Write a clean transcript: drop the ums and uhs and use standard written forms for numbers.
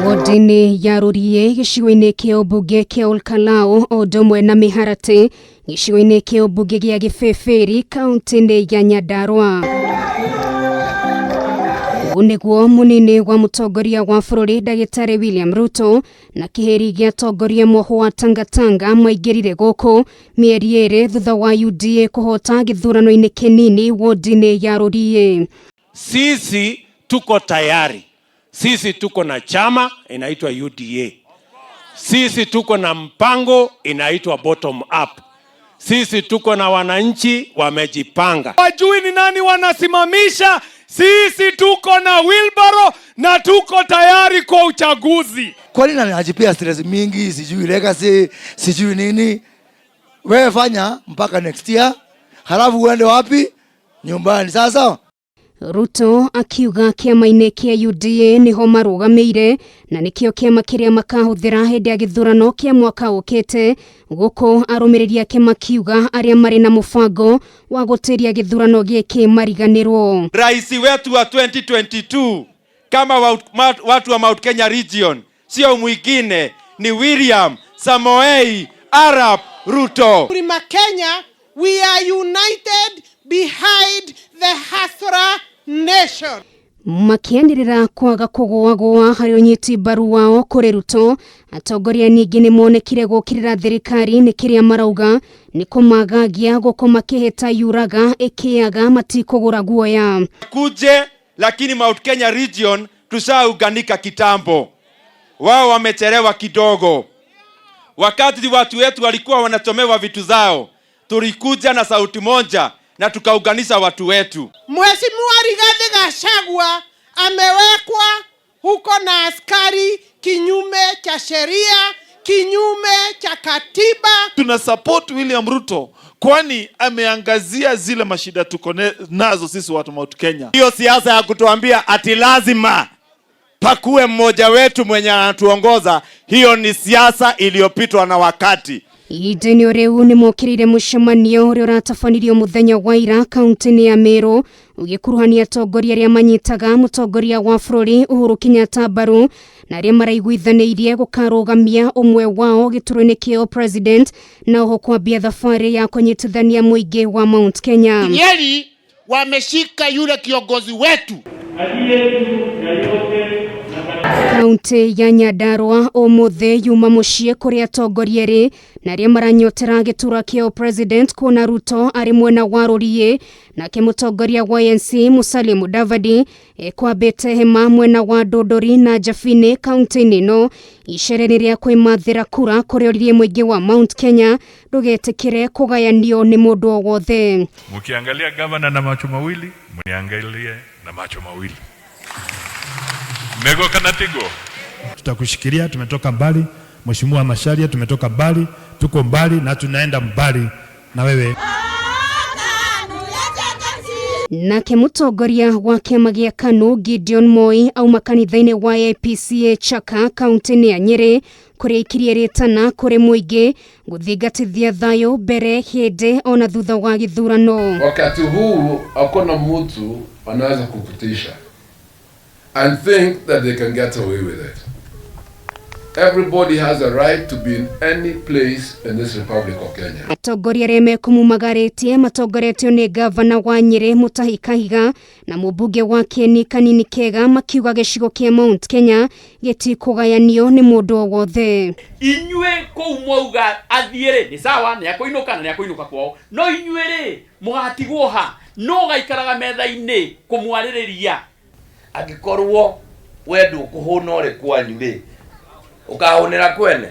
Wodini ya Uria gicigo-ini kia ubunge kia Olkalao o domwe na Miharati gicigo-ini kia ubunge gia Gififiri kaunti-ini ya Nyandarua. Niguo munini wa mutongoria wa bururi Ndagitari William Ruto na kiheri gia atongoria mwahu wa Tanga Tanga maingirire guku mieri iri thutha wa UDA kuhota githurano-ini kinini wodini ya Uria. Sisi tuko tayari. Sisi tuko na chama inaitwa UDA. Sisi tuko na mpango inaitwa bottom up. Sisi tuko na wananchi wamejipanga. Wajui ni nani wanasimamisha. Sisi tuko na wheelbarrow na tuko tayari kwa uchaguzi. Kwa nini anajipia stress mingi, sijui legacy, sijui nini? Wewe fanya mpaka next year, halafu uende wapi? Nyumbani. Sasa Ruto akiuga kiama-ini kia UDA niho maraugamire na nikio kiama kiria makahuthira hindi ya githurano kia mwaka ukite, guku arumiriria ake makiuga aria mari na mubango wa gutiria githurano giki mariganirwo. Rais wetu wa 2022 kama watu wa Mount Kenya region sio mwingine ni William Samoei Arap Ruto. Prima Kenya, we are united behind the Hasra nation. Makiagira kwagagio hari unyiti mbaru wao kuri Ruto, atongoria ningi ni monekire gukirira thirikari ni kiria marauga ni kumagagia guko makiheta yuraga ikiaga matikugura guoya. Kuje lakini Mount Kenya region tushauganika kitambo. Wao wamechelewa kidogo. Wakati watu wetu walikuwa wanatomewa vitu zao, tulikuja na sauti moja na tukauganisha watu wetu. Mheshimiwa Rigathi Gachagua amewekwa huko na askari kinyume cha sheria, kinyume cha katiba. Tuna support William Ruto kwani ameangazia zile mashida tuko nazo sisi watu Mount Kenya. Hiyo siasa ya kutuambia ati lazima pakuwe mmoja wetu mwenye anatuongoza, hiyo ni siasa iliyopitwa na wakati. Ihinda-ini riu nomokiriire mucemanio uria uratafanirio muthenya wa ira kaunti-ini ya Meru ugikuruhania atongoria aria manyitaga mutongoria wa bururi Uhuru Kenyatta mbaru na aria maraiguithanirie gukarugamia umwe wao gituro-ini kia president na oho kwambia thabari ya kunyitithania muingi wa Mount Kenya. Nyeri wameshika yule kiongozi wetu Kaunti ya Nyandarua omuthe yuma mucie kuri atongoria ri na aria maranyotera gitura kia president kuona Ruto ari mwena wa Uria na kimutongoria wa ANC Musalia Mudavadi kwambite hema mwena wa Dodori na Jafine kaunti-ini no icereri ria kwimathira kura kuri Uria muingi wa Mount Kenya ndugetikire kugayanio ni mundu wothe. Mukiangalia governor na macho mawili, mniangalie na macho mawili. Mego kanatigo. Tutakushikilia, tumetoka mbali. Mheshimiwa Masharia, tumetoka mbali, tuko mbali na tunaenda mbali na wewe. Na mutongoria wa kiama gia KANU Gideon Moi auma kanitha-ini wa APCA Chaka kaunti-ini ya Nyeri kuri ikiria ritana kuri muingi guthingatithia thayo mbere hindi ona thutha wa githurano. Wakati huu hakuna mtu anaweza kukutisha and think that they can get away with it. Everybody has a right to be in any place in this Republic of Kenya. Atongoria reme kumumagaritie matongoretio ni gavana wa Nyeri Mutahi Kahiga na mubunge wa Kiene Kanini Kega makiuga gicigo kia Mount Kenya gitikugayanio ni mundu wothe. Inywe ko mwauga athiere ni sawa ni akuinuka na ni akuinuka kwao, no inywe ri mugatigwo ha no gaikaraga metha-ini kumwaririria agikorwo wendu kuhuna uri kwanyu ri ukahunira kwene